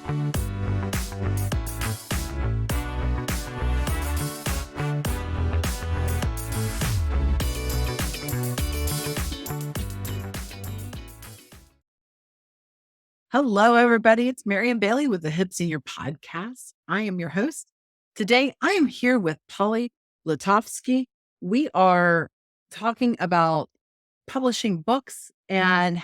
Hello, everybody. It's Marian Bailey with the Hip Senior Podcast. I am your host. Today, I am here with Polly Letofsky. We are talking about publishing books and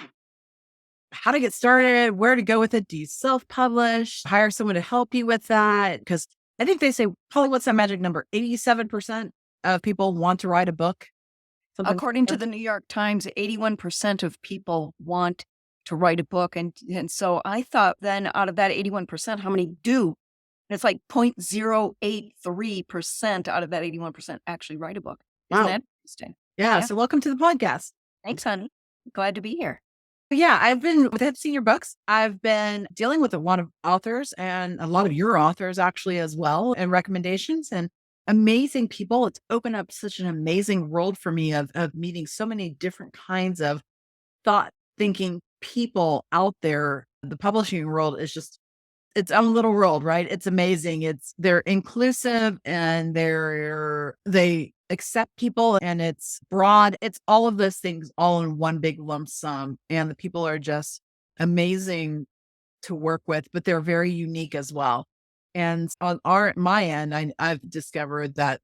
how to get started, where to go with it. Do you self-publish? Hire someone to help you with that? Because I think they say, Polly, what's that magic number? 87% of people want to write a book. According to the New York Times, 81% of people want to write a book. And so I thought then out of that 81%, how many do? And it's like 0.083% out of that 81% actually write a book. Isn't that interesting? Yeah. So welcome to the podcast. Thanks, honey. Glad to be here. Yeah, I've been with Hip Senior Books. I've been dealing with a lot of authors and a lot of your authors actually as well, and recommendations and amazing people. It's opened up such an amazing world for me of meeting so many different kinds of thought thinking people out there. The publishing world is just its own little world, right? It's amazing. They're inclusive and they accept people and it's broad. It's all of those things all in one big lump sum. And the people are just amazing to work with, but they're very unique as well. And on my end, I've discovered that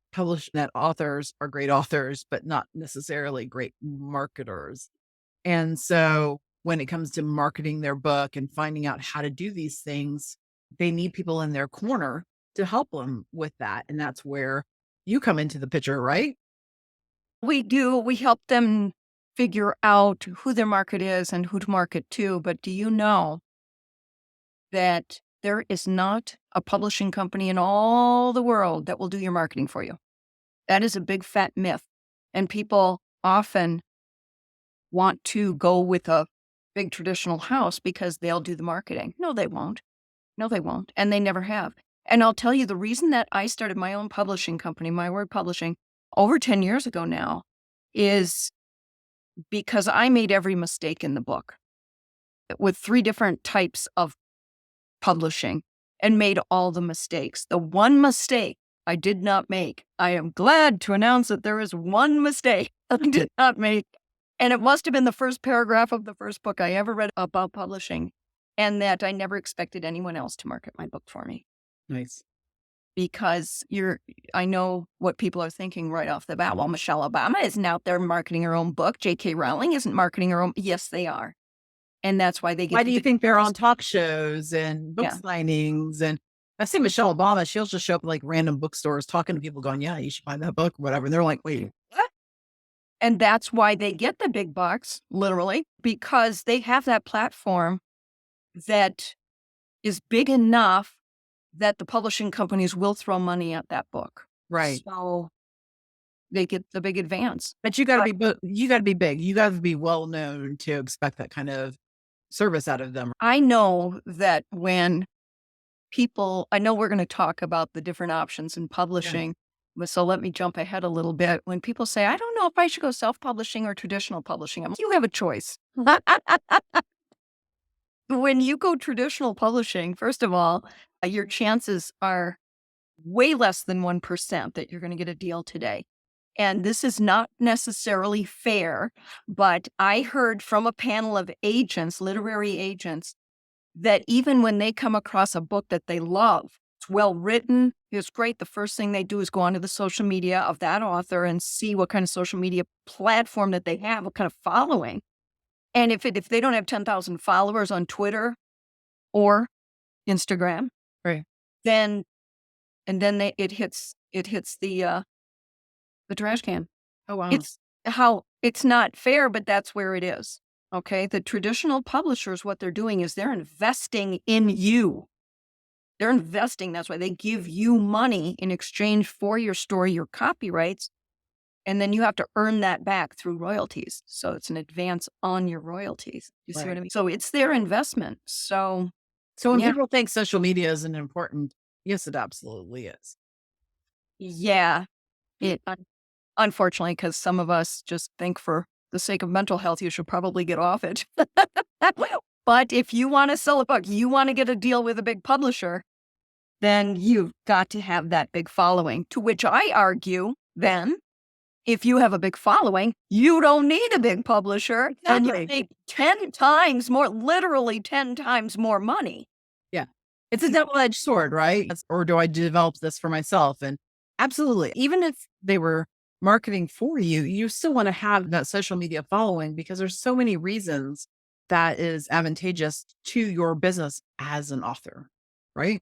authors are great authors, but not necessarily great marketers. And so when it comes to marketing their book and finding out how to do these things, they need people in their corner to help them with that. And that's where you come into the picture, right? We do. We help them figure out who their market is and who to market to. But do you know that there is not a publishing company in all the world that will do your marketing for you? That is a big fat myth. And people often want to go with a big traditional house because they'll do the marketing. No, they won't. And they never have. And I'll tell you the reason that I started my own publishing company, My Word Publishing, over 10 years ago now, is because I made every mistake in the book with 3 different types of publishing and made all the mistakes. The one mistake I did not make, I am glad to announce that there is one mistake I did not make. And it must have been the first paragraph of the first book I ever read about publishing, and that I never expected anyone else to market my book for me. Nice. Because I know what people are thinking right off the bat. Well, Michelle Obama isn't out there marketing her own book. J.K. Rowling isn't marketing her own. Yes, they are. And that's why they get. Why do you think they're on talk shows and book signings? And I see Michelle Obama, she'll just show up at like random bookstores talking to people going, yeah, you should buy that book or whatever. And they're like, wait, what? And that's why they get the big bucks, literally, because they have that platform that is big enough that the publishing companies will throw money at that book. Right. So they get the big advance. But you got to be big. You got to be well known to expect that kind of service out of them. I know that when I know we're going to talk about the different options in publishing. Yeah. So let me jump ahead a little bit. When people say, I don't know if I should go self-publishing or traditional publishing, you have a choice. When you go traditional publishing, first of all, your chances are way less than 1% that you're going to get a deal today. And this is not necessarily fair, but I heard from a panel of agents, literary agents, that even when they come across a book that they love, it's well written, it's great, the first thing they do is go onto the social media of that author and see what kind of social media platform that they have, what kind of following. And if they don't have 10,000 followers on Twitter or Instagram, right, then it hits the trash can. Oh wow! It's not fair, but that's where it is. Okay, the traditional publishers, what they're doing is they're investing in you. They're investing. That's why they give you money in exchange for your story, your copyrights. And then you have to earn that back through royalties. So it's an advance on your royalties. You see what I mean? So it's their investment. So when people think social media isn't important, yes, it absolutely is. Yeah. Unfortunately, because some of us just think for the sake of mental health, you should probably get off it. But if you want to sell a book, you want to get a deal with a big publisher, then you've got to have that big following. To which I argue, then, if you have a big following, you don't need a big publisher. And you Exactly. make 10 times more, literally 10 times more money. Yeah. It's a double-edged sword, right? Or do I develop this for myself? And absolutely, even if they were marketing for you, you still want to have that social media following because there's so many reasons that is advantageous to your business as an author, right?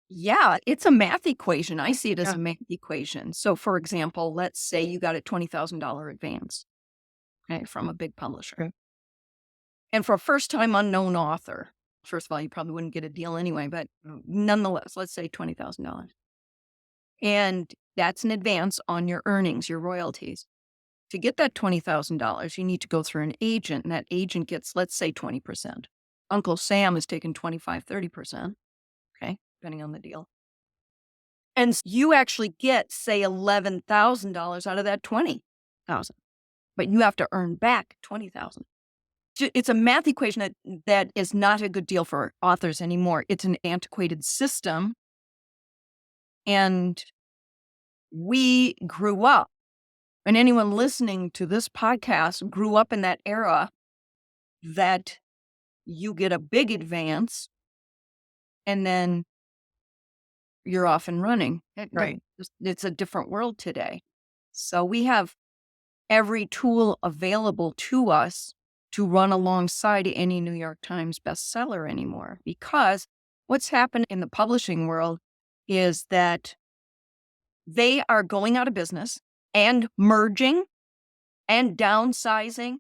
Yeah, it's a math equation. I see it as Yeah. a math equation. So, for example, let's say you got a $20,000 advance, okay, from a big publisher. Okay. And for a first-time unknown author, first of all, you probably wouldn't get a deal anyway, but nonetheless, let's say $20,000. And that's an advance on your earnings, your royalties. To get that $20,000, you need to go through an agent, and that agent gets, let's say, 20%. Uncle Sam is taking 25, 30%, okay, depending on the deal. And you actually get, say, $11,000 out of that $20,000, but you have to earn back $20,000. It's a math equation that is not a good deal for authors anymore. It's an antiquated system, and we grew up, and anyone listening to this podcast grew up in that era that you get a big advance and then you're off and running. Right. It's a different world today. So we have every tool available to us to run alongside any New York Times bestseller anymore. Because what's happened in the publishing world is that they are going out of business and merging and downsizing.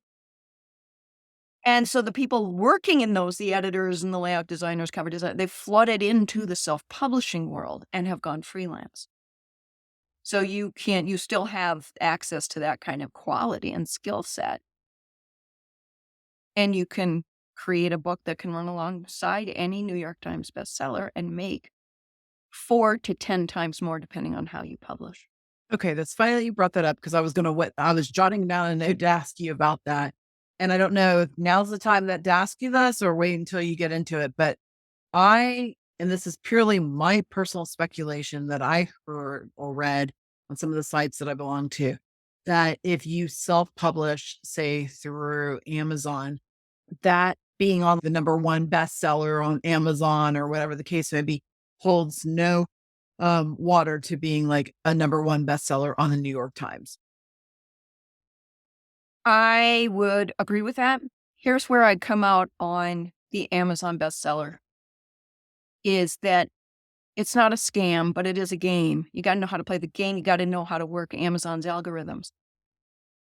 And so the people working in those, the editors and the layout designers, cover design, they've flooded into the self-publishing world and have gone freelance. So you still have access to that kind of quality and skill set. And you can create a book that can run alongside any New York Times bestseller and make 4 to 10 times more depending on how you publish. Okay, that's funny that you brought that up because I was jotting down a note to ask you about that. And I don't know if now's the time to ask you this or wait until you get into it, but and this is purely my personal speculation that I heard or read on some of the sites that I belong to, that if you self-publish, say through Amazon, that being on the number one bestseller on Amazon or whatever the case may be holds no water to being like a number one bestseller on the New York Times. I would agree with that. Here's where I'd come out on the Amazon bestseller is that it's not a scam, but it is a game. You got to know how to play the game. You got to know how to work Amazon's algorithms.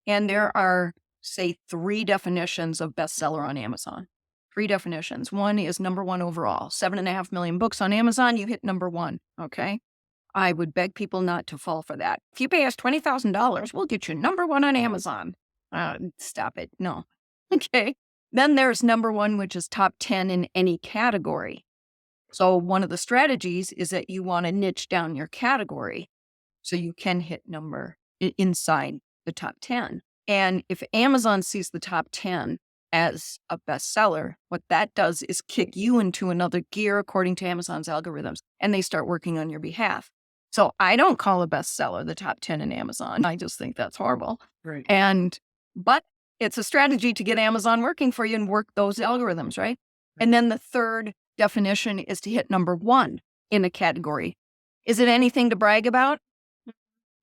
And there are, say, 3 definitions of bestseller on Amazon. 3 definitions. One is number 1 overall. 7.5 million books on Amazon, you hit number 1. Okay. I would beg people not to fall for that. If you pay us $20,000, we'll get you number 1 on Amazon. Stop it. No. Okay. Then there's number 1, which is top 10 in any category. So one of the strategies is that you want to niche down your category so you can hit number inside the top 10. And if Amazon sees the top 10 as a bestseller, what that does is kick you into another gear according to Amazon's algorithms, and they start working on your behalf. So I don't call a bestseller the top 10 in Amazon. I just think that's horrible. Right. But it's a strategy to get Amazon working for you and work those algorithms, right? And then the third definition is to hit number 1 in a category. Is it anything to brag about?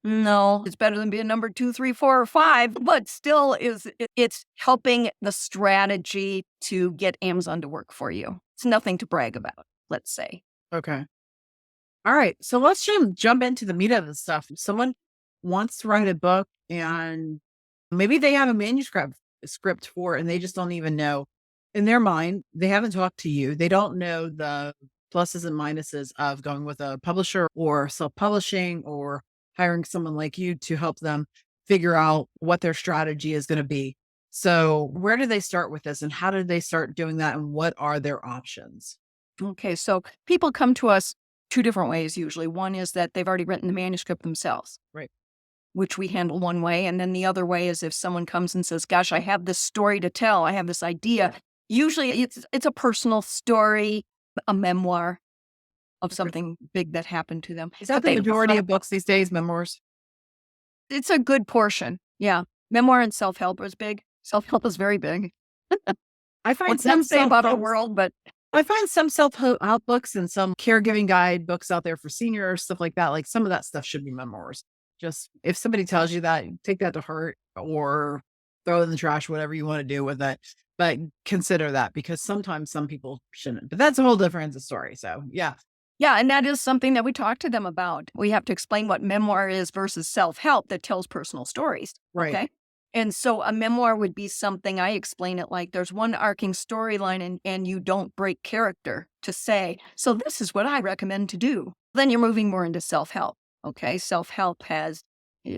No, it's better than being number 2, 3, 4, or 5, but still it's helping the strategy to get Amazon to work for you. It's nothing to brag about, let's say. Okay. All right. So let's jump into the meat of the stuff. If someone wants to write a book and maybe they have a manuscript script for it and they just don't even know in their mind, they haven't talked to you. They don't know the pluses and minuses of going with a publisher or self-publishing or hiring someone like you to help them figure out what their strategy is going to be. So where do they start with this and how do they start doing that and what are their options? Okay, so people come to us 2 different ways usually. One is that they've already written the manuscript themselves. Right. Which we handle one way. And then the other way is if someone comes and says, gosh, I have this story to tell. I have this idea. Usually it's a personal story, a memoir of Okay. something big that happened to them. Is that But the they majority of books these days, memoirs? it's a good portion. Yeah. Memoir and self-help is big. Self-help is very big. I find What's that say about our world? But some self-help books and some caregiving guide books out there for seniors, stuff like that. Like some of that stuff should be memoirs. Just if somebody tells you that, take that to heart or throw it in the trash, whatever you want to do with it. But consider that because sometimes some people shouldn't. But that's a whole different story. So yeah, yeah, and that is something that we talk to them about. We have to explain what memoir is versus self-help that tells personal stories. right. Okay. And so a memoir would be something I explain it like there's one arcing storyline and you don't break character to say, so this is what I recommend to do. Then you're moving more into self-help. Okay. Self-help has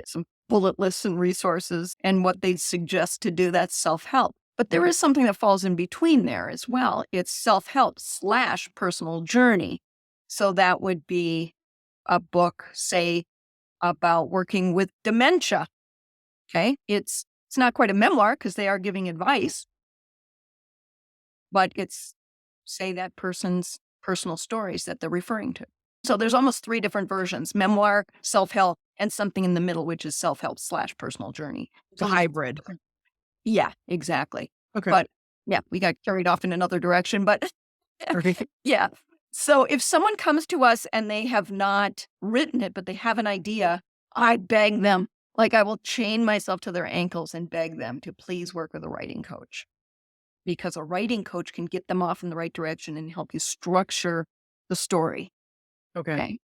some bullet lists and resources and what they suggest to do. That's self-help. But there is something that falls in between there as well. It's self-help / personal journey. So that would be a book, say, about working with dementia. Okay. It's not quite a memoir because they are giving advice, but it's, say, that person's personal stories that they're referring to. So there's almost 3 different versions: memoir, self-help, and something in the middle, which is self-help / personal journey. It's a hybrid. Yeah, exactly. Okay. But yeah, we got carried off in another direction, but Okay. yeah. So if someone comes to us and they have not written it, but they have an idea, I beg them, like I will chain myself to their ankles and beg them to please work with a writing coach, because a writing coach can get them off in the right direction and help you structure the story. Okay. Okay.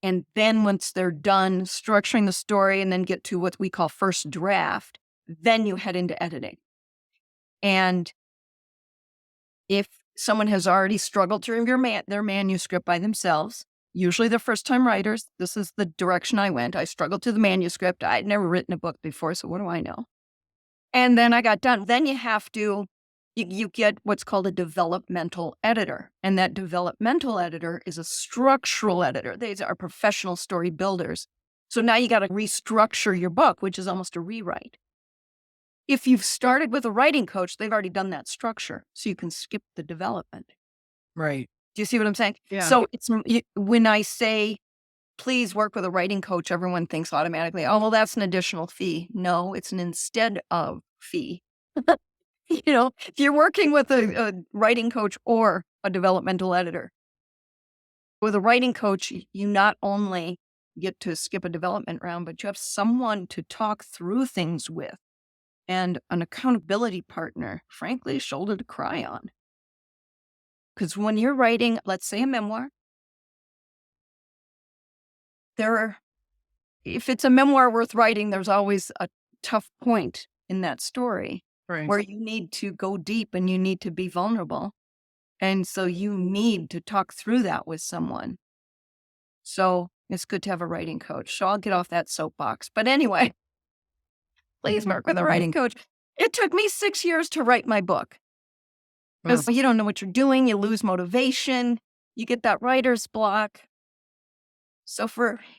And then once they're done structuring the story and then get to what we call first draft, then you head into editing. And if someone has already struggled through their manuscript by themselves, usually they're first-time writers. This is the direction I went. I struggled through the manuscript. I'd never written a book before, so what do I know? And then I got done. Then you get what's called a developmental editor. And that developmental editor is a structural editor. These are professional story builders. So now you got to restructure your book, which is almost a rewrite. If you've started with a writing coach, they've already done that structure, so you can skip the development. Right. Do you see what I'm saying? Yeah. So when I say, please work with a writing coach, everyone thinks automatically, oh, well, that's an additional fee. No, it's an instead of fee. If you're working with a writing coach or a developmental editor, with a writing coach, you not only get to skip a development round, but you have someone to talk through things with. And an accountability partner, frankly, a shoulder to cry on. Because when you're writing, let's say, a memoir, if it's a memoir worth writing, there's always a tough point in that story Right. where you need to go deep and you need to be vulnerable. And so you need to talk through that with someone. So it's good to have a writing coach. So I'll get off that soapbox. But anyway, please work with a writing coach. It took me 6 years to write my book. Wow. Because you don't know what you're doing, you lose motivation, you get that writer's block. So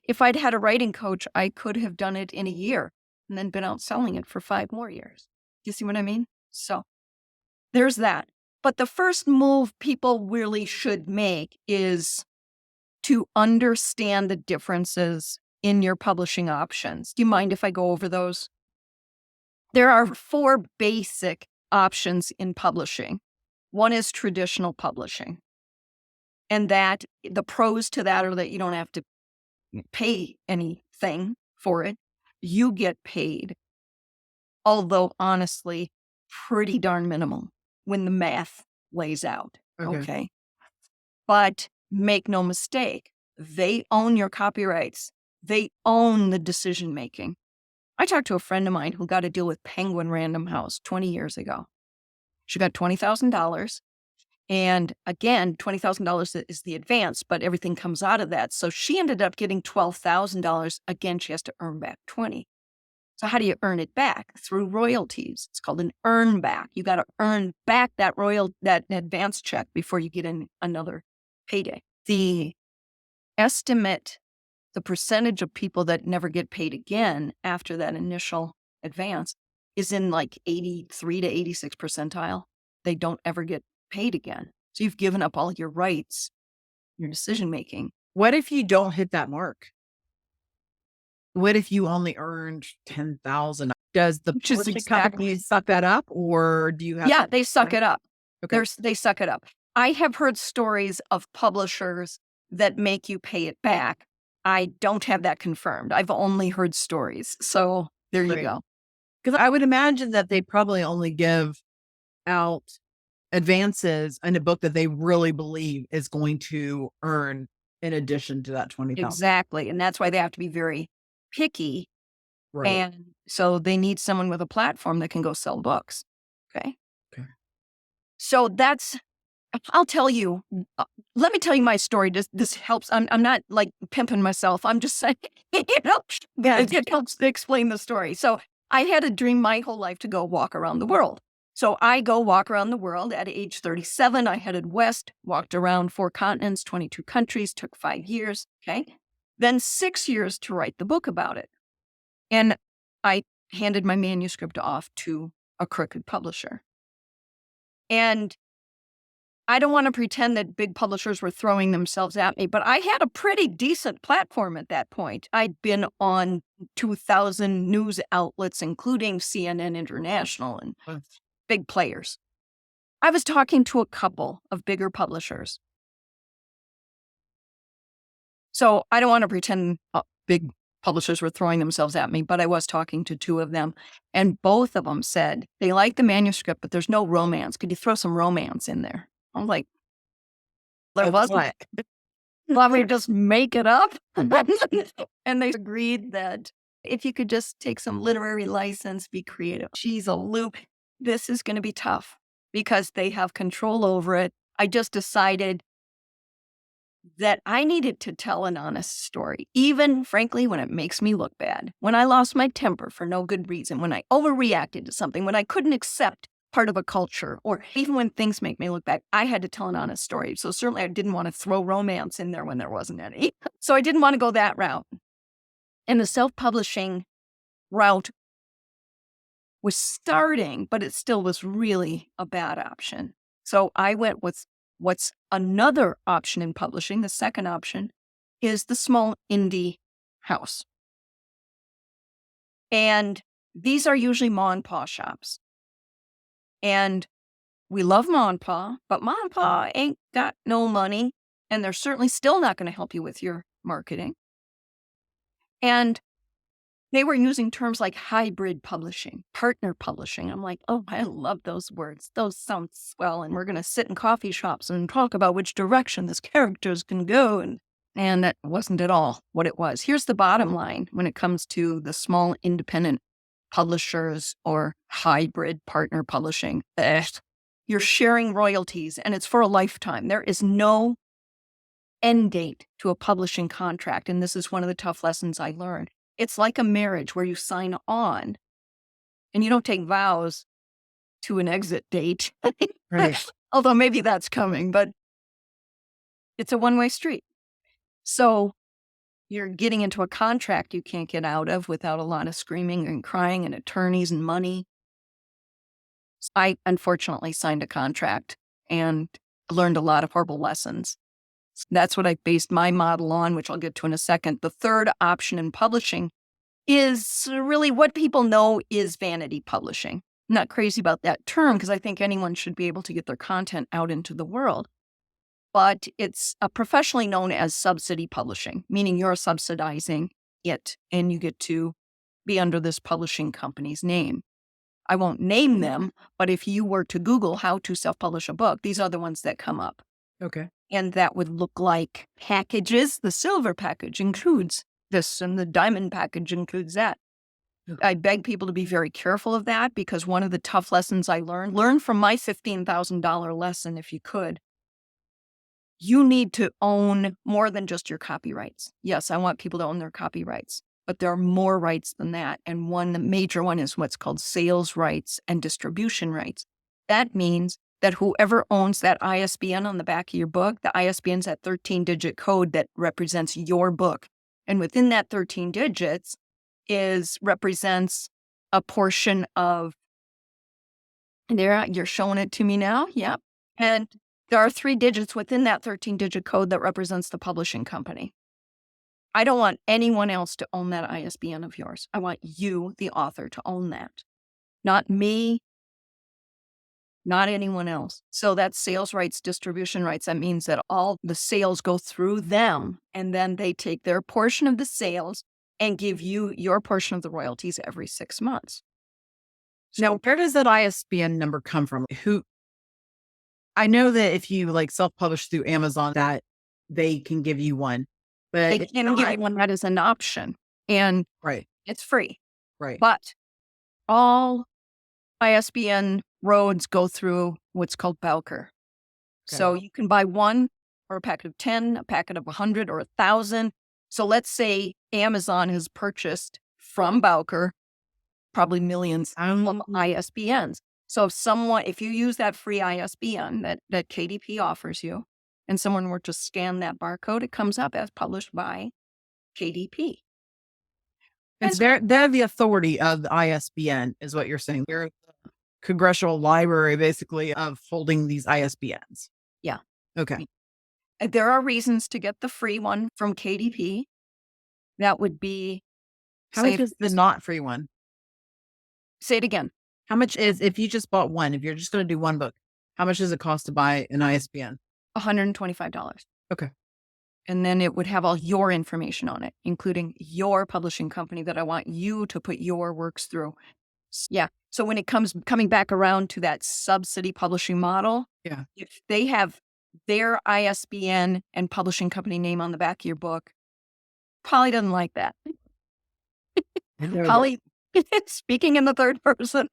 if I'd had a writing coach, I could have done it in a year and then been out selling it for 5 more years. Do you see what I mean? So there's that. But the first move people really should make is to understand the differences in your publishing options. Do you mind if I go over those? There are 4 basic options in publishing. One is traditional publishing. And that the pros to that are that you don't have to pay anything for it. You get paid, although honestly, pretty darn minimal when the math lays out. Okay. But make no mistake, they own your copyrights. They own the decision making. I talked to a friend of mine who got a deal with Penguin Random House 20 years ago. She got $20,000. And again, $20,000 is the advance, but everything comes out of that. So she ended up getting $12,000. Again, she has to earn back 20. So how do you earn it back? Through royalties. It's called an earn back. You got to earn back that advance check before you get in another payday. The percentage of people that never get paid again after that initial advance is in like 83 to 86 percentile. they don't ever get paid again. So you've given up all your rights, your decision making. What if you don't hit that mark? What if you only earned 10,000? Does the Which is publishing exactly company suck that up, or do you have? Yeah, they suck it up. Okay. They suck it up. I have heard stories of publishers that make you pay it back. I don't have that confirmed. I've only heard stories. So there you Right. go. Because I would imagine that they probably only give out advances in a book that they really believe is going to earn in addition to that 20,000. Exactly. And that's why they have to be very picky. Right. And so they need someone with a platform that can go sell books. Okay. Okay. So I'll tell you, let me tell you my story. This helps. I'm not like pimping myself. I'm just saying, it helps to explain the story. So I had a dream my whole life to go walk around the world. So I go walk around the world at age 37. I headed west, walked around 4 continents, 22 countries, took 5 years. Okay. Then 6 years to write the book about it. And I handed my manuscript off to a crooked publisher. And I don't want to pretend that big publishers were throwing themselves at me, but I had a pretty decent platform at that point. I'd been on 2,000 news outlets, including CNN International and big players. I was talking to a couple of bigger publishers. So I don't want to pretend big publishers were throwing themselves at me, but I was talking to 2 of them. And both of them said they like the manuscript, but there's no romance. Could you throw some romance in there? I'm like, there wasn't. Let me just make it up. And they agreed that if you could just take some literary license, be creative. Geez, a loop. This is going to be tough because they have control over it. I just decided that I needed to tell an honest story, even frankly, when it makes me look bad, when I lost my temper for no good reason, when I overreacted to something, when I couldn't accept part of a culture, or even when things make me look bad, I had to tell an honest story. So certainly I didn't want to throw romance in there when there wasn't any. So I didn't want to go that route. And the self-publishing route was starting, but it still was really a bad option. So I went with what's another option in publishing. The second option is the small indie house. And these are usually ma and pa shops. And we love ma and pa, but ma and pa ain't got no money, and they're certainly still not going to help you with your marketing. And they were using terms like hybrid publishing, partner publishing. I'm like, oh, I love those words. Those sound swell. And we're going to sit in coffee shops and talk about which direction this characters can go. And that wasn't at all what it was. Here's the bottom line when it comes to the small independent publishers or hybrid partner publishing. You're sharing royalties and it's for a lifetime. There is no end date to a publishing contract. And this is one of the tough lessons I learned. It's like a marriage where you sign on and you don't take vows to an exit date. Right. Although maybe that's coming, but it's a one-way street. So you're getting into a contract you can't get out of without a lot of screaming and crying and attorneys and money. I unfortunately signed a contract and learned a lot of horrible lessons. That's what I based my model on, which I'll get to in a second. The third option in publishing is really what people know is vanity publishing. I'm not crazy about that term because I think anyone should be able to get their content out into the world. But it's professionally known as subsidy publishing, meaning you're subsidizing it and you get to be under this publishing company's name. I won't name them, but if you were to Google how to self-publish a book, these are the ones that come up. Okay. And that would look like packages. The silver package includes this and the diamond package includes that. I beg people to be very careful of that because one of the tough lessons I learn from my $15,000 lesson, if you could, you need to own more than just your copyrights. Yes, I want people to own their copyrights, but there are more rights than that. And one major one is what's called sales rights and distribution rights. That means that whoever owns that ISBN on the back of your book, the ISBN is that 13-digit code that represents your book. And within that 13 digits represents a portion of And there, you're showing it to me now. Yep. And there are 3 digits within that 13-digit code that represents the publishing company. I don't want anyone else to own that ISBN of yours. I want you, the author, to own that. Not me, not anyone else. So that's sales rights, distribution rights. That means that all the sales go through them, and then they take their portion of the sales and give you your portion of the royalties every 6 months. Now, where does that ISBN number come from? Who I know that if you like self-publish through Amazon, that they can give you one, They but it's can give not you one that is an option, and right, it's free. right. But all ISBN roads go through what's called Bowker. So Okay. you can buy one or a packet of 10, a packet of 100 or 1,000. So let's say Amazon has purchased from Bowker probably millions of ISBNs. So if you use that free ISBN that KDP offers you, and someone were to scan that barcode, it comes up as published by KDP. They're the authority of the ISBN, is what you're saying. They're the congressional library, basically, of holding these ISBNs. Yeah. Okay. There are reasons to get the free one from KDP. That would be, How say, much is the not free one? say it again, How much is if you just bought one? If you're just going to do one book, how much does it cost to buy an ISBN? $125. Okay. And then it would have all your information on it, including your publishing company that I want you to put your works through. Yeah. So when it coming back around to that subsidy publishing model, Yeah. if they have their ISBN and publishing company name on the back of your book, Polly doesn't like that. Polly, speaking in the third person,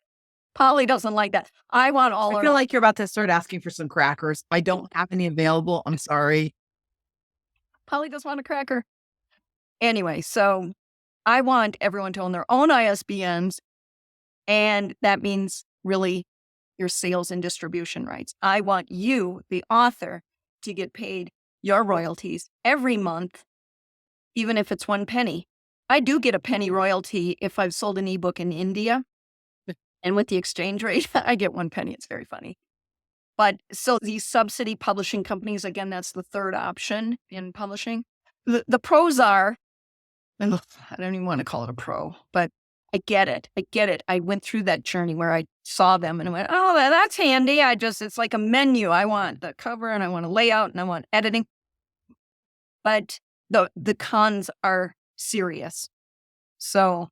Polly doesn't like that. I want all. I feel like you're about to start asking for some crackers. I don't have any available. I'm sorry. Polly does want a cracker. Anyway, so I want everyone to own their own ISBNs, and that means really your sales and distribution rights. I want you, the author, to get paid your royalties every month, even if it's 1 penny. I do get a penny royalty if I've sold an ebook in India. And with the exchange rate, I get 1 penny. It's very funny. But so these subsidy publishing companies, again, that's the third option in publishing. The pros are, I don't even want to call it a pro, but I get it. I get it. I went through that journey where I saw them and I went, oh, that's handy. It's like a menu. I want the cover and I want a layout and I want editing. But the cons are serious. So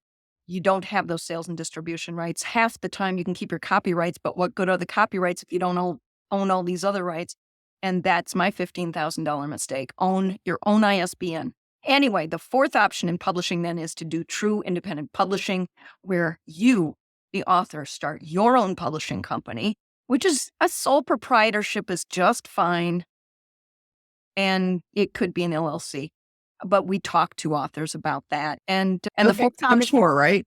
you don't have those sales and distribution rights. Half the time you can keep your copyrights, but what good are the copyrights if you don't own all these other rights? And that's my $15,000 mistake. Own your own ISBN. Anyway, the fourth option in publishing then is to do true independent publishing, where you, the author, start your own publishing company, which is a sole proprietorship is just fine. And it could be an LLC. But we talk to authors about that. And the fourth I'm option, sure, right?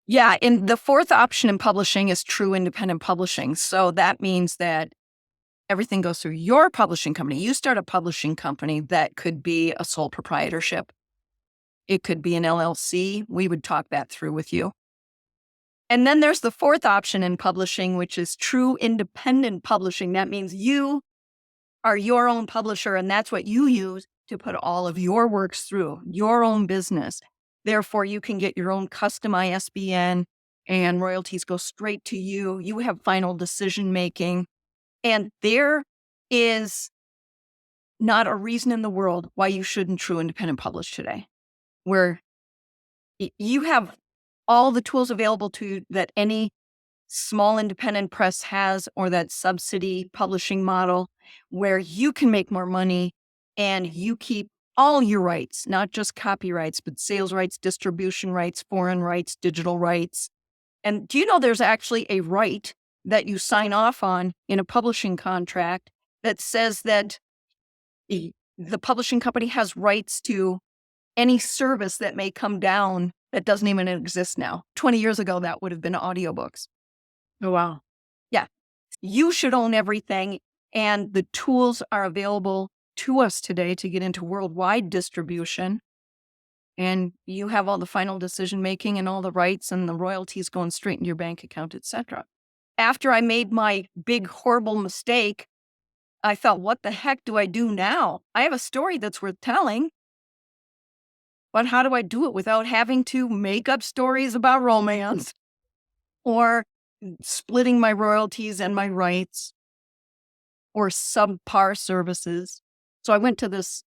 yeah, and the fourth option in publishing is true independent publishing. So that means that everything goes through your publishing company. You start a publishing company that could be a sole proprietorship. It could be an LLC. We would talk that through with you. And then there's the fourth option in publishing, which is true independent publishing. That means you are your own publisher, and that's what you use to put all of your works through, your own business. Therefore, you can get your own custom ISBN and royalties go straight to you. You have final decision making. And there is not a reason in the world why you shouldn't true independent publish today, where you have all the tools available to you that any small independent press has, or that subsidy publishing model where you can make more money and you keep all your rights, not just copyrights, but sales rights, distribution rights, foreign rights, digital rights. And do you know there's actually a right that you sign off on in a publishing contract that says that the publishing company has rights to any service that may come down that doesn't even exist now. 20 years ago, that would have been audiobooks. Oh, wow. Yeah. You should own everything. And the tools are available to us today to get into worldwide distribution. And you have all the final decision making and all the rights and the royalties going straight into your bank account, et cetera. after I made my big, horrible mistake, I thought, what the heck do I do now? I have a story that's worth telling, but how do I do it without having to make up stories about romance or splitting my royalties and my rights or subpar services? So I went to this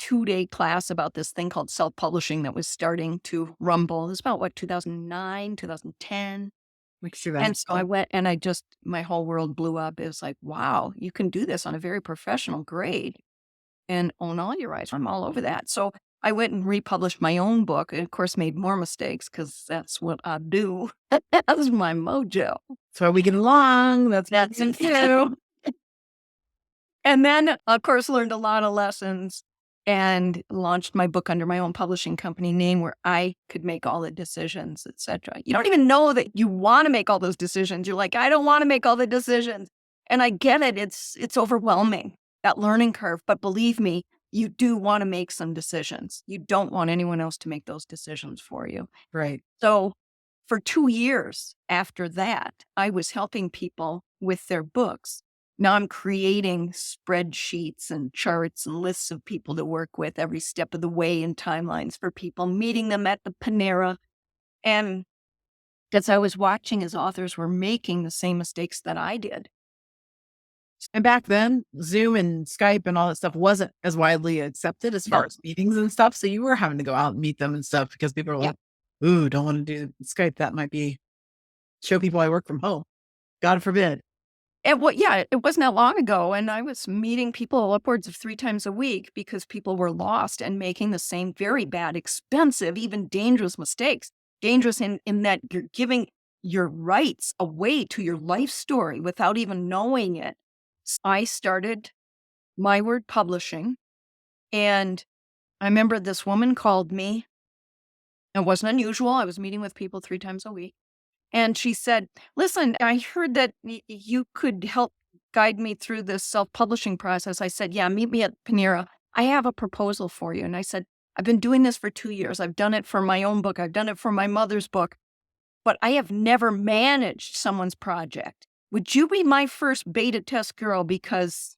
2-day class about this thing called self-publishing that was starting to rumble. It was about, 2009, 2010. Make sure that. And so I went and my whole world blew up. It was like, wow, you can do this on a very professional grade and own all your rights. I'm all over that. So I went and republished my own book and, of course, made more mistakes because that's what I do. That's my mojo. So are we getting along? That's it too. And then, of course, learned a lot of lessons and launched my book under my own publishing company name where I could make all the decisions, etc. You don't even know that you want to make all those decisions. You're like, I don't want to make all the decisions. And I get it. It's overwhelming, that learning curve. But believe me, you do want to make some decisions. You don't want anyone else to make those decisions for you. right. So for 2 years after that, I was helping people with their books. Now I'm creating spreadsheets and charts and lists of people to work with every step of the way and timelines for people, meeting them at the Panera. And as I was watching as authors were making the same mistakes that I did. And back then, Zoom and Skype and all that stuff wasn't as widely accepted as far No. as meetings and stuff. So you were having to go out and meet them and stuff because people were like, ooh, don't want to do Skype. That might be show people I work from home. God forbid. It wasn't that long ago. And I was meeting people upwards of 3 times a week because people were lost and making the same very bad, expensive, even dangerous mistakes. Dangerous in that you're giving your rights away to your life story without even knowing it. I started My Word Publishing, and I remember this woman called me. It wasn't unusual. I was meeting with people 3 times a week. And she said, listen, I heard that you could help guide me through this self-publishing process. I said, yeah, meet me at Panera. I have a proposal for you. And I said, I've been doing this for 2 years. I've done it for my own book. I've done it for my mother's book, but I have never managed someone's project. Would you be my first beta test girl? Because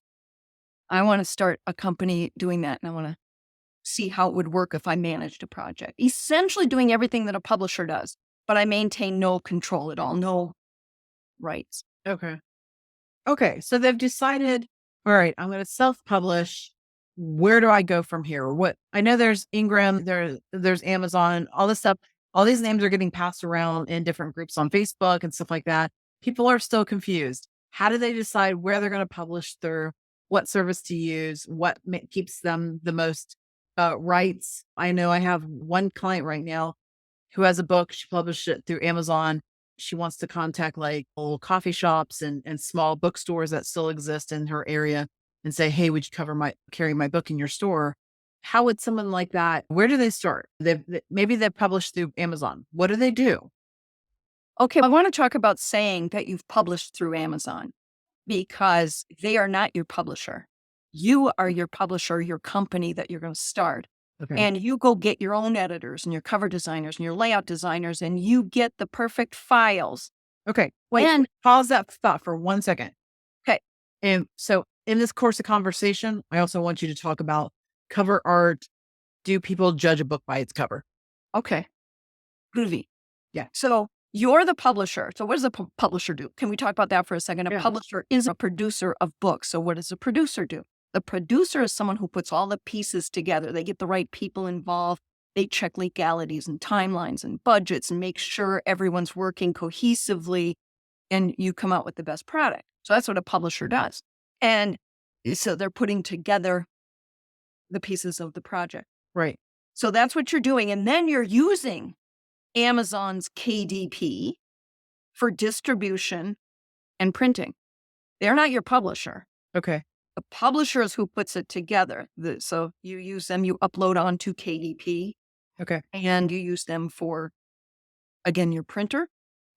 I want to start a company doing that. And I want to see how it would work if I managed a project. Essentially doing everything that a publisher does, but I maintain no control at all, no rights. Okay. Okay. So they've decided, all right, I'm going to self-publish. Where do I go from here? What I know there's Ingram, there's Amazon, all this stuff. All these names are getting passed around in different groups on Facebook and stuff like that. People are still confused. How do they decide where they're going to publish through, what service to use, what keeps them the most rights? I know I have one client right now who has a book. She published it through Amazon. She wants to contact like old coffee shops and small bookstores that still exist in her area and say, hey, would you carry my book in your store? How would someone like that, where do they start? Maybe they've published through Amazon. What do they do? Okay, I want to talk about saying that you've published through Amazon because they are not your publisher. You are your publisher, your company that you're going to start. Okay. And you go get your own editors and your cover designers and your layout designers, and you get the perfect files. Okay. Wait, pause that thought for 1 second. Okay. And so in this course of conversation, I also want you to talk about cover art. Do people judge a book by its cover? Okay. Groovy. Yeah. So you're the publisher. So what does a publisher do? Can we talk about that for a second? A Yeah. publisher is a producer of books. So what does a producer do? The producer is someone who puts all the pieces together. They get the right people involved. They check legalities and timelines and budgets and make sure everyone's working cohesively and you come out with the best product. So that's what a publisher does. And so they're putting together the pieces of the project. Right. So that's what you're doing. And then you're using Amazon's KDP for distribution and printing. They're not your publisher. Okay. The publisher is who puts it together. So you use them, you upload onto KDP. Okay. And you use them for, again, your printer.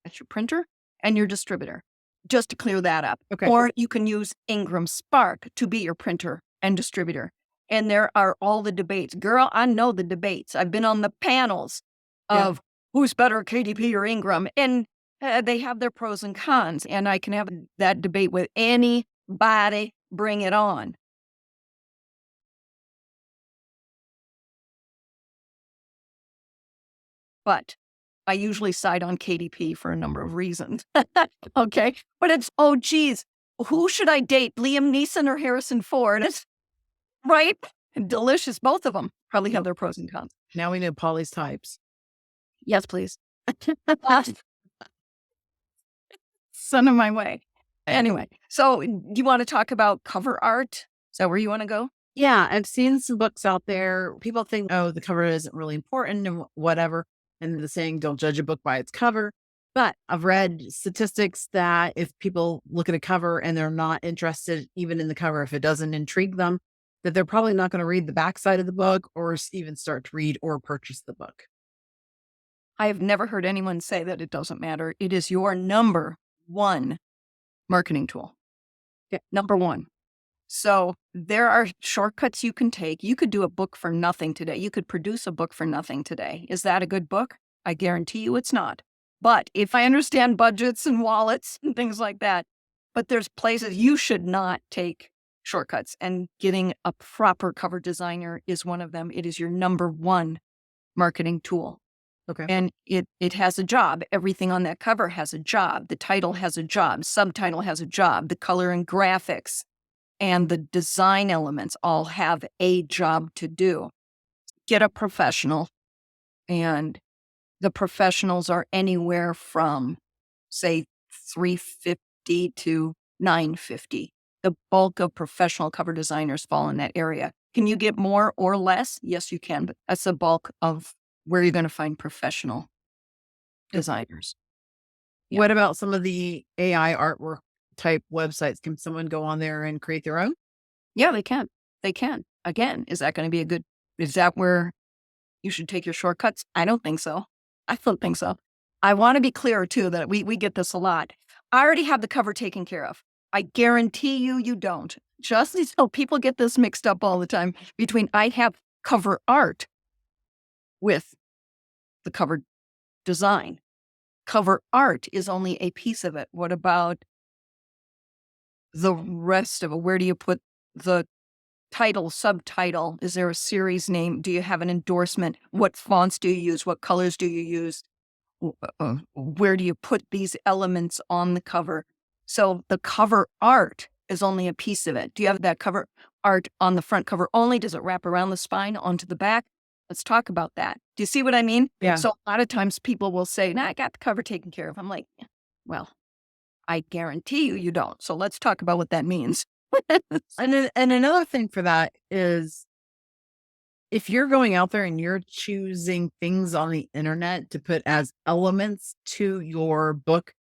That's your printer and your distributor, just to clear that up. Okay. Or you can use Ingram Spark to be your printer and distributor. And there are all the debates. Girl, I know the debates. I've been on the panels of who's better, KDP or Ingram. And They have their pros and cons, and I can have that debate with anybody. Bring it on. But I usually side on KDP for a number of reasons. Okay. But it's, oh, geez, who should I date? Liam Neeson or Harrison Ford? It's right. And delicious. Both of them probably have their pros and cons. Now we know Polly's types. Yes, please. Send them my way. Anyway, so do you want to talk about cover art? Is that where you want to go? Yeah, I've seen some books out there. People think, oh, the cover isn't really important and whatever. And the saying, don't judge a book by its cover. But I've read statistics that if people look at a cover and they're not interested even in the cover, if it doesn't intrigue them, that they're probably not going to read the backside of the book or even start to read or purchase the book. I have never heard anyone say that it doesn't matter. It is your number one marketing tool. Okay. Number one. So there are shortcuts you can take. You could do a book for nothing today. You could produce a book for nothing today. Is that a good book? I guarantee you it's not. But if I understand budgets and wallets and things like that, but there's places you should not take shortcuts, and getting a proper cover designer is one of them. It is your number one marketing tool. Okay. And it has a job. Everything on that cover has a job. The title has a job. Subtitle has a job. The color and graphics and the design elements all have a job to do. Get a professional, and the professionals are anywhere from, say, $350 to $950. The bulk of professional cover designers fall in that area. Can you get more or less? Yes, you can, but that's the bulk of where you're going to find professional designers. Yeah. What about some of the AI artwork type websites? Can someone go on there and create their own? Yeah, they can. They can. Again, is that going to be is that where you should take your shortcuts? I don't think so. I don't think so. I want to be clear too that we get this a lot. I already have the cover taken care of. I guarantee you don't. Just so people get this mixed up all the time between I have cover art with the cover design. Cover art is only a piece of it. What about the rest of it? Where do you put the title, subtitle? Is there a series name? Do you have an endorsement? What fonts do you use? What colors do you use? Where do you put these elements on the cover? So the cover art is only a piece of it. Do you have that cover art on the front cover only? Does it wrap around the spine onto the back? Let's talk about that. Do you see what I mean? Yeah. So a lot of times people will say, I got the cover taken care of. I'm like, well, I guarantee you don't. So let's talk about what that means. And another thing for that is if you're going out there and you're choosing things on the internet to put as elements to your book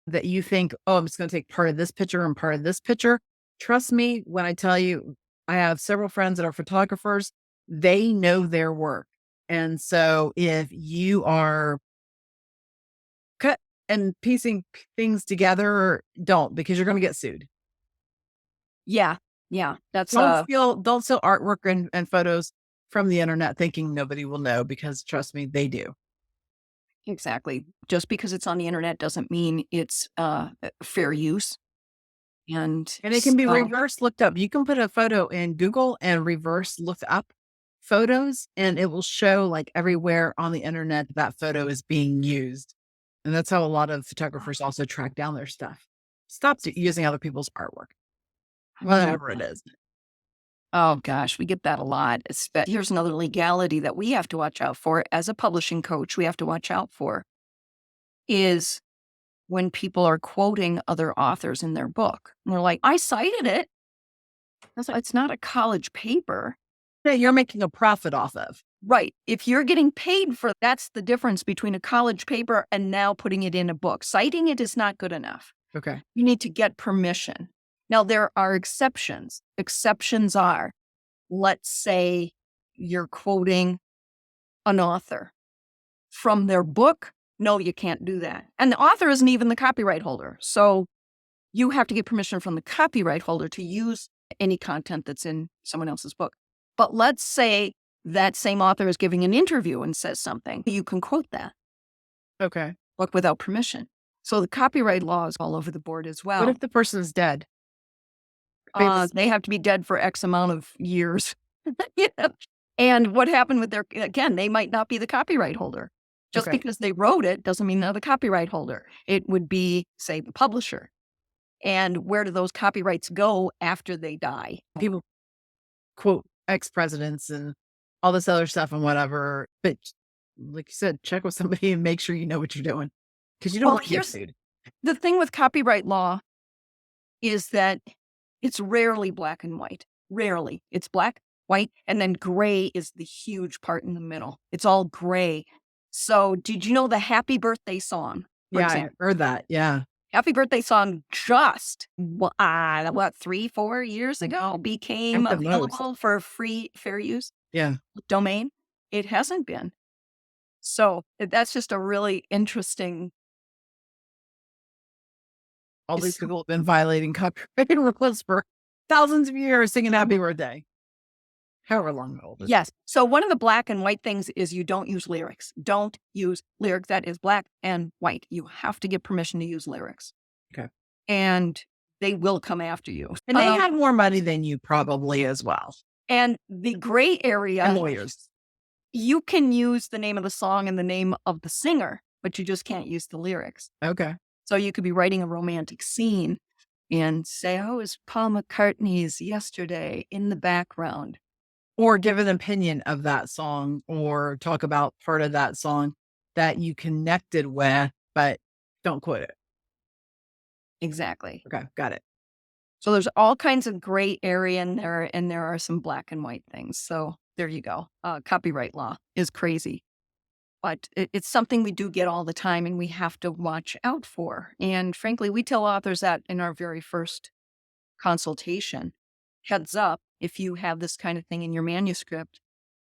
that you think, oh, I'm just going to take part of this picture and part of this picture. Trust me when I tell you, I have several friends that are photographers. They know their work. And so if you are cut and piecing things together, don't, because you're going to get sued. Yeah. That's don't steal artwork and photos from the internet thinking nobody will know, because trust me, they do. Exactly. Just because it's on the internet doesn't mean it's fair use. And it can be reverse looked up. You can put a photo in Google and reverse look up photos, and it will show like everywhere on the internet that photo is being used. And that's how a lot of photographers also track down their stuff. Stop using other people's artwork, whatever it is. Oh gosh, we get that a lot. Here's another legality that we have to watch out for as a publishing coach. We have to watch out for is when people are quoting other authors in their book. And they're like, I cited it. It's not a college paper that you're making a profit off of. Right. If you're getting paid for, that's the difference between a college paper and now putting it in a book. Citing it is not good enough. Okay. You need to get permission. Now, there are exceptions. Exceptions are, let's say you're quoting an author from their book. No, you can't do that. And the author isn't even the copyright holder. So you have to get permission from the copyright holder to use any content that's in someone else's book. But let's say that same author is giving an interview and says something. You can quote that. Okay. Book without permission. So the copyright law is all over the board as well. What if the person's dead? They have to be dead for X amount of years. You know? And what happened with again, they might not be the copyright holder. Just Okay. because they wrote it doesn't mean they're the copyright holder. It would be, say, the publisher. And where do those copyrights go after they die? People quote ex-presidents and all this other stuff and whatever. But like you said, check with somebody and make sure you know what you're doing. Because you don't Well, want to get here's sued. the thing with copyright law is that it's rarely black and white. Rarely. It's black, white, and then gray is the huge part in the middle. It's all gray. So did you know the Happy Birthday song, for Yeah, I example? heard that. Yeah. Happy Birthday song just, 3-4 years ago became At the most. available for free, fair use Yeah. domain. It hasn't been. So that's just a really interesting. All these people have been violating copyright rules for thousands of years singing happy birthday. However long old. Yes. So one of the black and white things is you don't use lyrics. Don't use lyrics. That is black and white. You have to get permission to use lyrics. Okay. And they will come after you. And they have more money than you probably as well. And the gray area. And lawyers. You can use the name of the song and the name of the singer, but you just can't use the lyrics. Okay. So you could be writing a romantic scene and say, oh, it's Paul McCartney's Yesterday in the background. Or give an opinion of that song or talk about part of that song that you connected with, but don't quote it. Exactly. Okay. Got it. So there's all kinds of gray area in there, and there are some black and white things. So there you go. Copyright law is crazy. But it's something we do get all the time and we have to watch out for. And frankly, we tell authors that in our very first consultation. Heads up, if you have this kind of thing in your manuscript,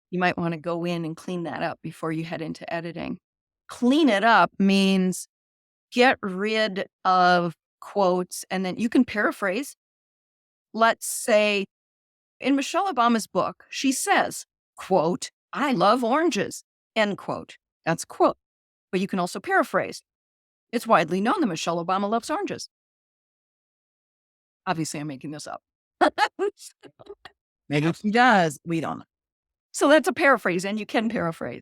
you might want to go in and clean that up before you head into editing. Clean it up means get rid of quotes and then you can paraphrase. Let's say in Michelle Obama's book, she says, quote, I love oranges, end quote. That's a quote. But you can also paraphrase. It's widely known that Michelle Obama loves oranges. Obviously, I'm making this up. Maybe she does. We don't know. So that's a paraphrase, and you can paraphrase.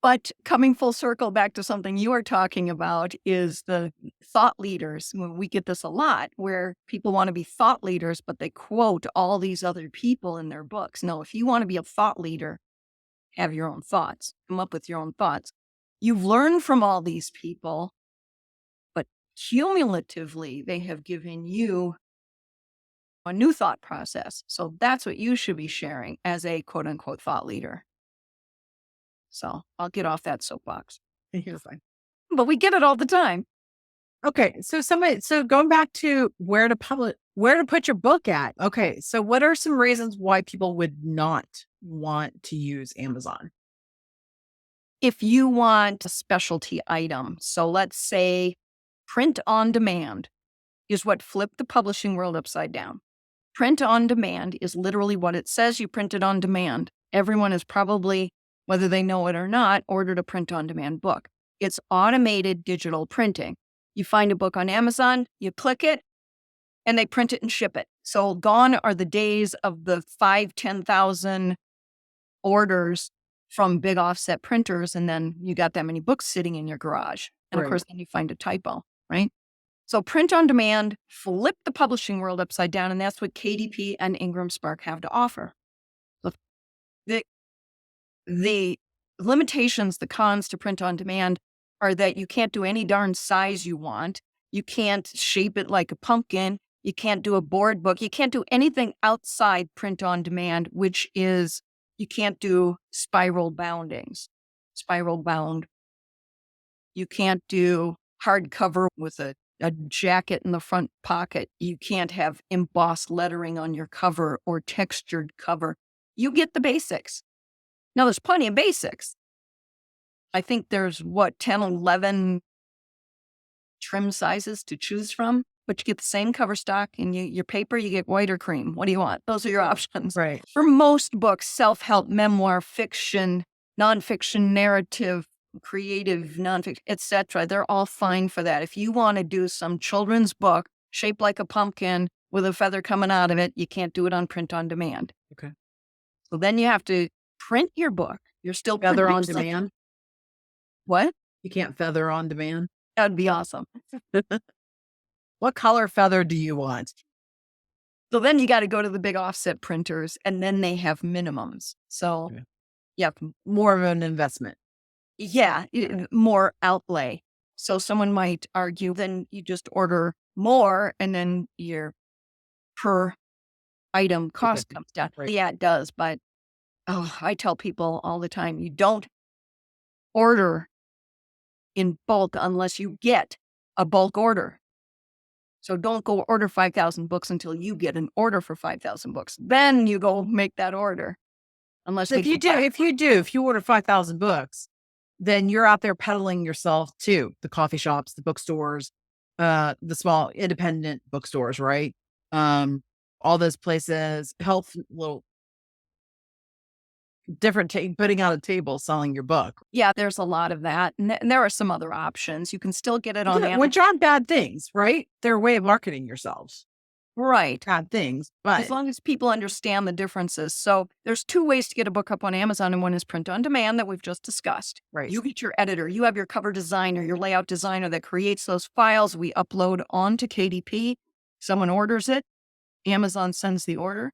But coming full circle back to something you are talking about is the thought leaders. We get this a lot where people want to be thought leaders, but they quote all these other people in their books. No, if you want to be a thought leader, have your own thoughts. Come up with your own thoughts. You've learned from all these people, but cumulatively, they have given you a new thought process. So that's what you should be sharing as a quote unquote thought leader. So I'll get off that soapbox. You're fine. But we get it all the time. Okay. So going back to where to put your book at. Okay. So what are some reasons why people would not want to use Amazon? If you want a specialty item, so let's say print on demand is what flipped the publishing world upside down. Print on demand is literally what it says. You print it on demand. Everyone has probably, whether they know it or not, ordered a print on demand book. It's automated digital printing. You find a book on Amazon, you click it, and they print it and ship it. So gone are the days of the 10,000 orders from big offset printers, and then you got that many books sitting in your garage. And of course, then you find a typo, right? So print on demand flipped the publishing world upside down, and that's what KDP and Ingram Spark have to offer. Look, the limitations, the cons to print on demand are that you can't do any darn size you want. You can't shape it like a pumpkin. You can't do a board book. You can't do anything outside print on demand, which is you can't do spiral boundings, spiral bound. You can't do hardcover with a jacket in the front pocket. You can't have embossed lettering on your cover or textured cover. You get the basics. Now, there's plenty of basics. I think there's 10, 11 trim sizes to choose from, but you get the same cover stock and your paper, you get white or cream. What do you want? Those are your options. Right. For most books, self-help, memoir, fiction, nonfiction, narrative, creative nonfiction, etc. They're all fine for that. If you want to do some children's book shaped like a pumpkin with a feather coming out of it, you can't do it on print on demand. Okay. So then you have to print your book. You're still Feather on producing- demand. What? You can't feather on demand. That'd be awesome. What color feather do you want? So then you got to go to the big offset printers, and then they have minimums. So Okay. yeah, More of an investment. yeah, more outlay. So someone might argue, then you just order more, and then your per item cost comes down. Right. Yeah, it does. But I tell people all the time, you don't order in bulk unless you get a bulk order. So don't go order 5,000 books until you get an order for 5,000 books. Then you go make that order. Unless So if you order 5,000 books, then you're out there peddling yourself to the coffee shops, the bookstores, the small independent bookstores, right? All those places, health, little different, putting out a table, selling your book. Yeah, there's a lot of that. And there are some other options. You can still get it on Amazon. Which aren't bad things, right? They're a way of marketing yourselves. Right. Bad things, but As long as people understand the differences. So there's two ways to get a book up on Amazon, and one is print on demand that we've just discussed. right. You get your editor, you have your cover designer, your layout designer that creates those files. We upload onto KDP. Someone orders it. Amazon sends the order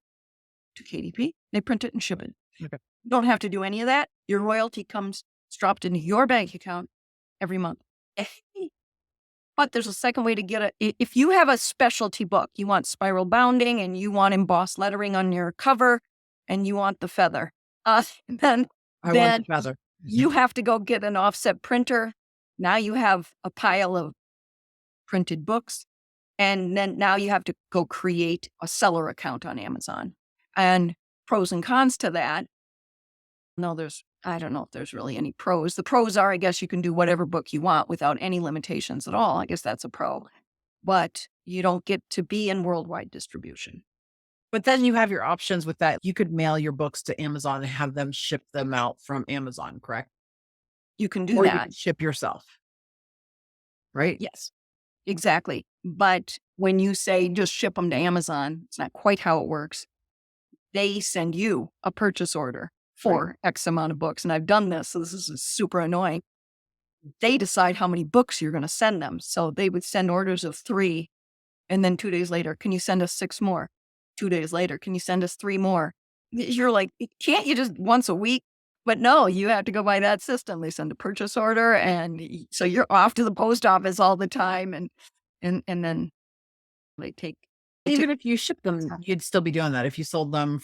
to KDP. They print it and ship it. Okay. You don't have to do any of that. Your royalty comes dropped into your bank account every month. But there's a second way to get it. If you have a specialty book, you want spiral bounding and you want embossed lettering on your cover and you want the feather, then I want the feather. you have to go get an offset printer. Now you have a pile of printed books. And then now you have to go create a seller account on Amazon. And pros and cons to that. No, I don't know if there's really any pros. The pros are, I guess you can do whatever book you want without any limitations at all. I guess that's a pro. But you don't get to be in worldwide distribution. But then you have your options with that. You could mail your books to Amazon and have them ship them out from Amazon, correct? You can do Or you that. can ship yourself, right? Yes, exactly. But when you say just ship them to Amazon, it's not quite how it works. They send you a purchase order for X amount of books. And I've done this, so this is super annoying. They decide how many books you're going to send them. So they would send orders of 3. And then 2 days later, can you send us 6 more? 2 days later, can you send us 3 more? You're like, can't you just once a week? But no, you have to go by that system. They send a purchase order. And so you're off to the post office all the time. And then they take. Even if you ship them, you'd still be doing that if you sold them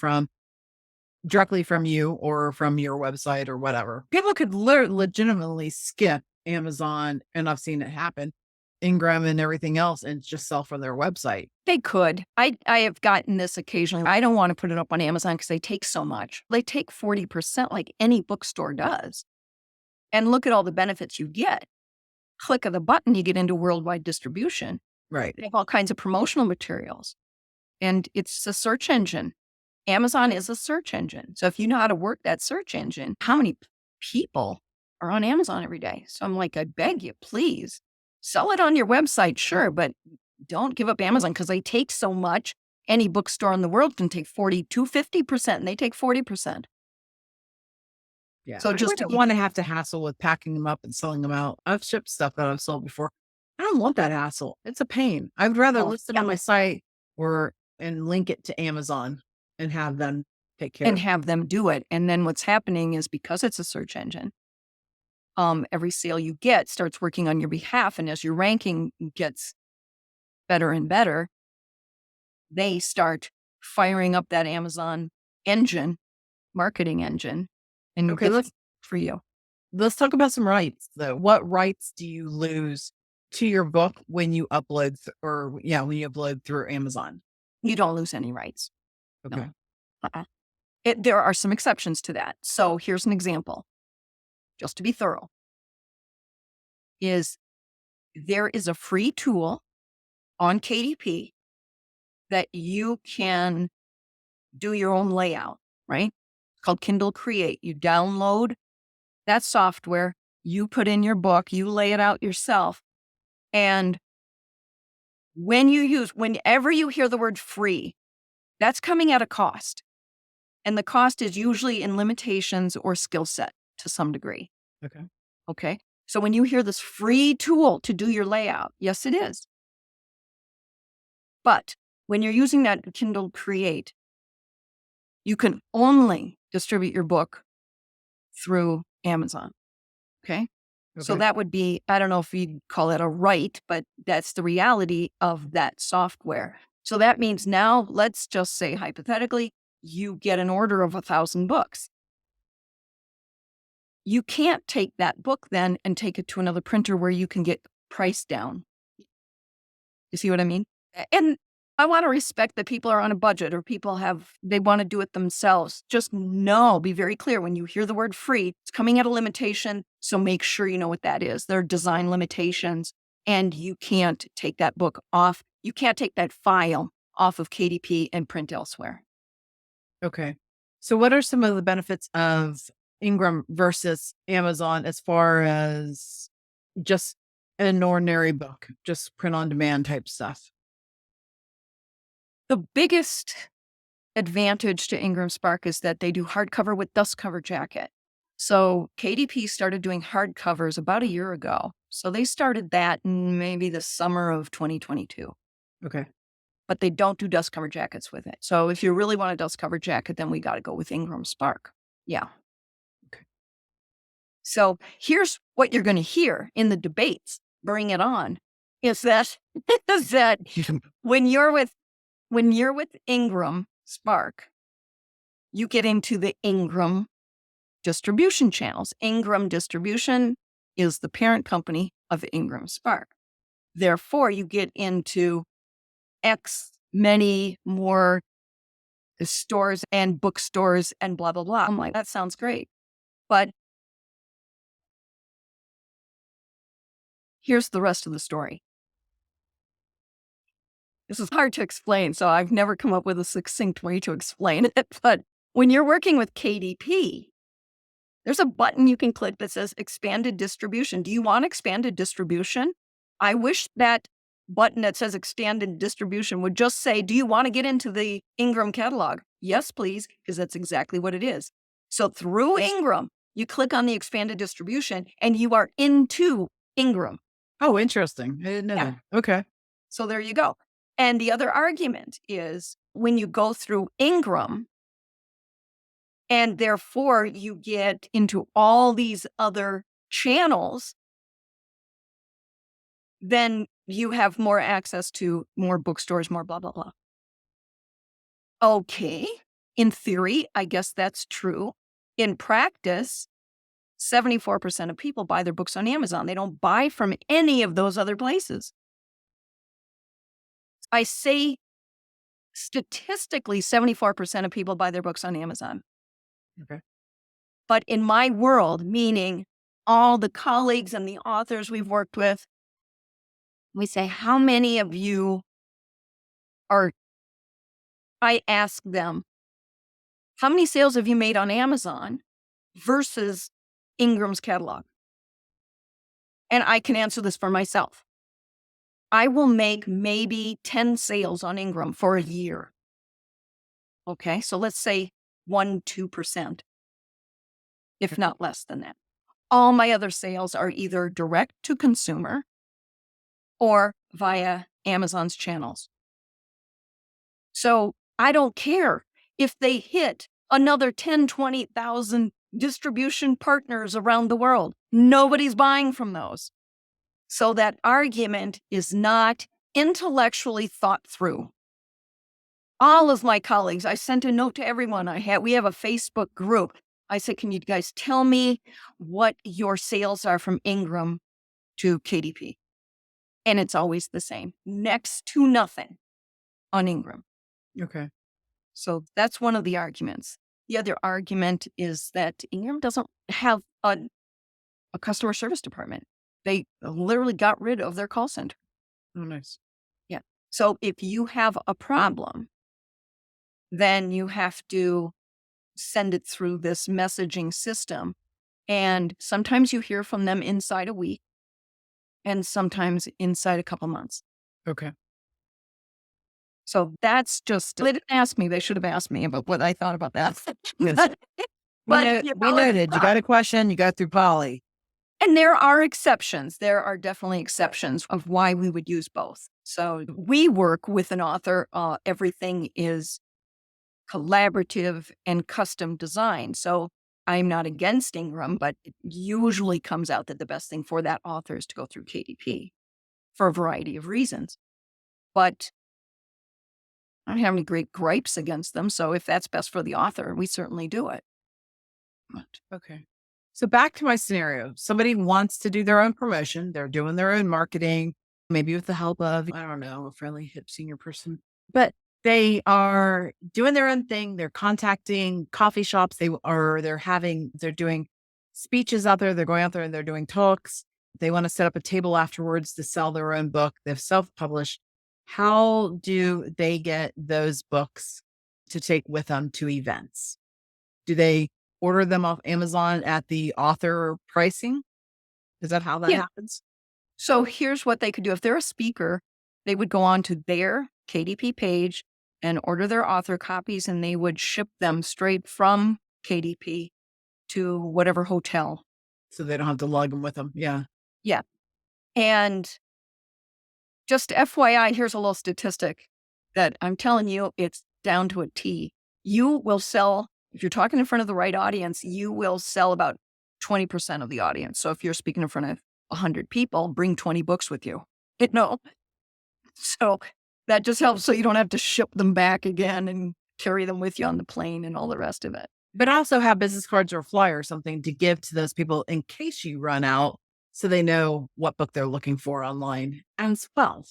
directly from you or from your website or whatever. People could legitimately skip Amazon, and I've seen it happen, Ingram and everything else, and just sell from their website. They could. I have gotten this occasionally. I don't want to put it up on Amazon because they take so much. They take 40% like any bookstore does. And look at all the benefits you get. Click of the button, you get into worldwide distribution. Right. They have all kinds of promotional materials. And it's a search engine. Amazon is a search engine. So if you know how to work that search engine, how many people are on Amazon every day? So I'm like, I beg you, please sell it on your website, sure, but don't give up Amazon because they take so much. Any bookstore in the world can take 40 to 50%, and they take 40%. Yeah. So just don't want to have to hassle with packing them up and selling them out. I've shipped stuff that I've sold before. I don't want that hassle. It's a pain. I would rather list it on my site and link it to Amazon and have them take care and have them do it. And then what's happening is because it's a search engine, every sale you get starts working on your behalf. And as your ranking gets better and better, they start firing up that Amazon engine, marketing engine. And Okay, for you. Let's talk about some rights though. What rights do you lose to your book when you upload when you upload through Amazon? You don't lose any rights. Okay. No. There are some exceptions to that. So here's an example, just to be thorough, there is a free tool on KDP that you can do your own layout, right? It's called Kindle Create. You download that software, You put in your book, you lay it out yourself. And whenever you hear the word free, that's coming at a cost. And the cost is usually in limitations or skill set to some degree. Okay. Okay. So when you hear this free tool to do your layout, yes, it is. But when you're using that Kindle Create, you can only distribute your book through Amazon. Okay. So Okay. that would be, I don't know if you'd call it a right, but that's the reality of that software. So that means now, let's just say hypothetically, you get an order of 1,000 books. You can't take that book then and take it to another printer where you can get price down. You see what I mean? And I want to respect that people are on a budget or they want to do it themselves. Just be very clear when you hear the word free, it's coming at a limitation. So make sure you know what that is. There are design limitations and you can't take that book off. You can't take that file off of KDP and print elsewhere. Okay. So what are some of the benefits of Ingram versus Amazon as far as just an ordinary book, just print on demand type stuff? The biggest advantage to Ingram Spark is that they do hardcover with dust cover jacket. So KDP started doing hardcovers about a year ago. So they started that in maybe the summer of 2022, Okay. but they don't do dust cover jackets with it. So if you really want a dust cover jacket, then we got to go with Ingram Spark. Yeah. Okay. So here's what you're going to hear in the debates. Bring it on. Is that when you're with Ingram Spark, you get into the Ingram distribution channels. Ingram Distribution is the parent company of Ingram Spark. Therefore, you get into X many more stores and bookstores and blah, blah, blah. I'm like, that sounds great. But here's the rest of the story. This is hard to explain, so I've never come up with a succinct way to explain it. But when you're working with KDP, there's a button you can click that says expanded distribution. Do you want expanded distribution? I wish that button that says expanded distribution would just say, do you want to get into the Ingram catalog? Yes, please, because that's exactly what it is. So through Ingram, you click on the expanded distribution and you are into Ingram. Oh, interesting. I didn't know Yeah. that. Okay. So there you go. And the other argument is when you go through Ingram, and therefore you get into all these other channels, then you have more access to more bookstores, more blah, blah, blah. Okay. In theory, I guess that's true. In practice, 74% of people buy their books on Amazon. They don't buy from any of those other places. I say statistically, 74% of people buy their books on Amazon. Okay. But in my world, meaning all the colleagues and the authors we've worked with, we say, how many of you I ask them, how many sales have you made on Amazon versus Ingram's catalog? And I can answer this for myself. I will make maybe 10 sales on Ingram for a year. Okay, so let's say 1-2%, if not less than that. All my other sales are either direct to consumer or via Amazon's channels. So I don't care if they hit another 10, 20,000 distribution partners around the world. Nobody's buying from those. So that argument is not intellectually thought through. All of my colleagues, I sent a note to everyone we have a Facebook group. I said, can you guys tell me what your sales are from Ingram to KDP? And it's always the same, next to nothing on Ingram. Okay. So that's one of the arguments. The other argument is that Ingram doesn't have a customer service department. They literally got rid of their call center. Oh, nice. Yeah. So if you have a problem, then you have to send it through this messaging system. And sometimes you hear from them inside a week and sometimes inside a couple months. Okay. So that's just, they didn't ask me. They should have asked me about what I thought about that. Yes. But, We noted. You got a question, you got through Polly. and there are exceptions. There are definitely exceptions of why we would use both. So we work with an author. Everything is collaborative and custom design. So I'm not against Ingram, but it usually comes out that the best thing for that author is to go through KDP for a variety of reasons. But I don't have any great gripes against them. So if that's best for the author, we certainly do it. Okay. So back to my scenario. Somebody wants to do their own promotion. They're doing their own marketing, maybe with the help of, I don't know, a friendly hip senior person, but they are doing their own thing. They're contacting coffee shops. They're doing speeches out there. They're going out there and they're doing talks. They want to set up a table afterwards to sell their own book. They've self-published. How do they get those books to take with them to events? Do they order them off Amazon at the author pricing? Is that how that Yeah. happens? So here's what they could do. If they're a speaker, they would go on to their KDP page and order their author copies, and they would ship them straight from KDP to whatever hotel. So they don't have to lug them with them. Yeah. Yeah. And just FYI, here's a little statistic that I'm telling you, it's down to a T. You will sell, if you're talking in front of the right audience, you will sell about 20% of the audience. So if you're speaking in front of 100 people, bring 20 books with you. So that just helps so you don't have to ship them back again and carry them with you on the plane and all the rest of it. But also have business cards or a flyer or something to give to those people in case you run out so they know what book they're looking for online as well.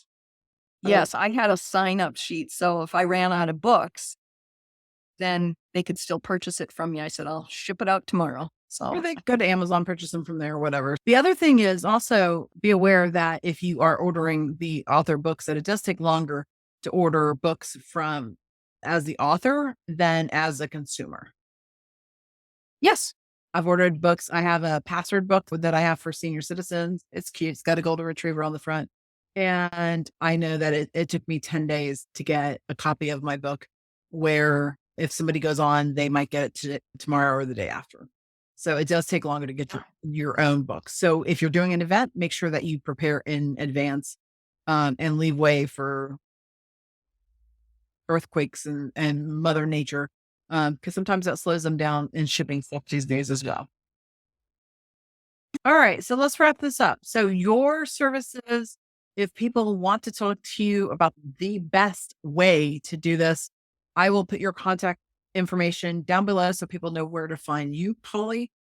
Yes, I had a sign up sheet. So if I ran out of books, then they could still purchase it from me. I said, I'll ship it out tomorrow. So Or they go to Amazon, purchase them from there or whatever. The other thing is also be aware that if you are ordering the author books, that it does take longer to order books from as the author than as a consumer. yes, I've ordered books. I have a password book that I have for senior citizens. It's cute. It's got a golden retriever on the front. And I know that it took me 10 days to get a copy of my book, where if somebody goes on, they might get it tomorrow or the day after. So it does take longer to get your own book. So if you're doing an event, make sure that you prepare in advance and leave way for earthquakes and Mother Nature, because sometimes that slows them down in shipping stuff these days as well. All right, so let's wrap this up. So your services, if people want to talk to you about the best way to do this, I will put your contact information down below so people know where to find you, Polly,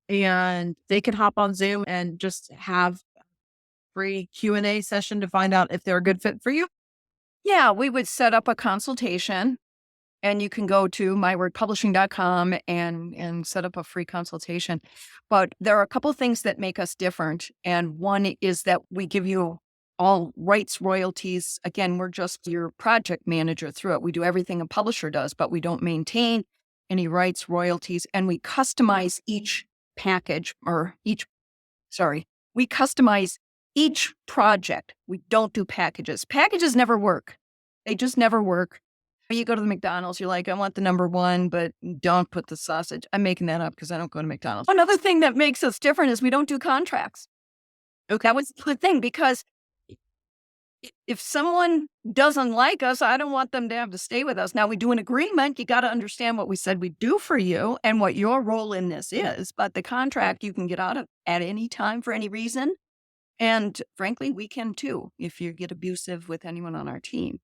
and they can hop on Zoom and just have free Q&A session to find out if they're a good fit for you. yeah, we would set up a consultation, and you can go to mywordpublishing.com and set up a free consultation. But there are a couple of things that make us different. And one is that we give you all rights royalties. Again, we're just your project manager through it. We do everything a publisher does, but we don't maintain any rights royalties. And we customize each package we customize each project. We don't do packages. Packages never work. They just never work. You go to the McDonald's, you're like, I want the number one, but don't put the sausage. I'm making that up because I don't go to McDonald's. Another thing that makes us different is we don't do contracts. Okay. That was the thing, because if someone doesn't like us, I don't want them to have to stay with us. Now, we do an agreement. You got to understand what we said we do for you and what your role in this is. But the contract you can get out of at any time for any reason. And frankly, we can too if you get abusive with anyone on our team.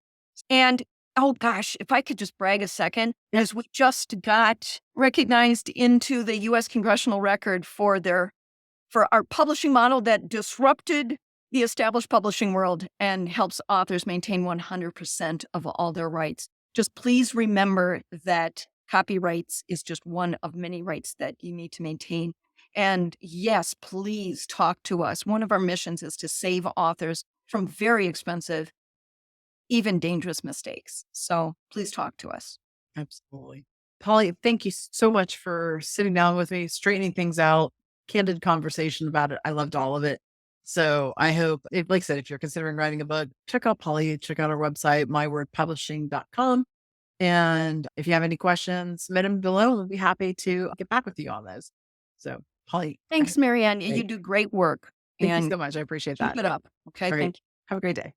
And oh gosh, if I could just brag a second, as we just got recognized into the U.S. Congressional Record for our publishing model that disrupted the established publishing world and helps authors maintain 100% of all their rights. Just please remember that copyrights is just one of many rights that you need to maintain. And yes, please talk to us. One of our missions is to save authors from very expensive, even dangerous mistakes. So please talk to us. Absolutely. Polly, thank you so much for sitting down with me, straightening things out, candid conversation about it. I loved all of it. So I hope, if, like I said, if you're considering writing a book, check out Polly, check out our website, mywordpublishing.com. And if you have any questions, submit them below. We'll be happy to get back with you on those. So, Polly, Thanks, Marianne. You great. do great work Thank you and so much. I appreciate keep that. it up. Okay. All right. Thank you. Have a great day.